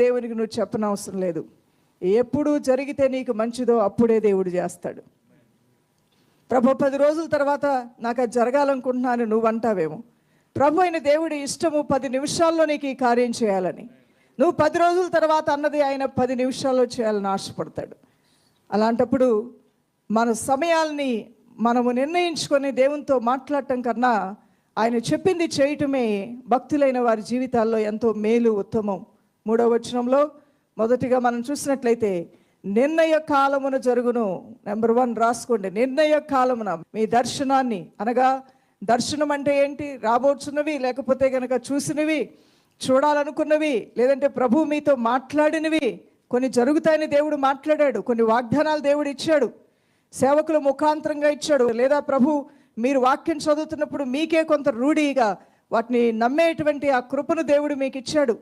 దేవునికి నువ్వు చెప్పనవసరం లేదు. ఎప్పుడు జరిగితే నీకు మంచిదో అప్పుడే దేవుడు చేస్తాడు. ప్రభు 10 రోజుల తర్వాత నాకు అది జరగాలనుకుంటున్నాను నువ్వు అంటావేమో. ప్రభు అయిన దేవుడి ఇష్టము 10 నిమిషాల్లో నీకు ఈ కార్యం చేయాలని. నువ్వు 10 రోజుల తర్వాత అన్నది ఆయన 10 నిమిషాల్లో చేయాలని ఆశపడతాడు. అలాంటప్పుడు మన సమయాల్ని మనము నిర్ణయించుకొని దేవునితో మాట్లాడటం కన్నా ఆయన చెప్పింది చేయటమే భక్తులైన వారి జీవితాల్లో ఎంతో మేలు, ఉత్తమం. 3వ వచనంలో మొదటిగా మనం చూసినట్లయితే నిర్ణయ కాలమున జరుగును. నెంబర్ 1 రాసుకోండి. నిర్ణయ కాలమున మీ దర్శనాన్ని, అనగా దర్శనం అంటే ఏంటి? రాబోతున్నవి, లేకపోతే కనుక చూసినవి, చూడాలనుకున్నవి, లేదంటే ప్రభు మీతో మాట్లాడినవి. కొన్ని జరుగుతాయని దేవుడు మాట్లాడాడు, కొన్ని వాగ్దానాలు దేవుడు ఇచ్చాడు, సేవకుల ముఖాంతరంగా ఇచ్చాడు, లేదా ప్రభు మీరు వాక్యం చదువుతున్నప్పుడు మీకే కొంత రూఢిగా వాటిని నమ్మేటువంటి ఆ కృపను దేవుడు మీకు ఇచ్చాడు.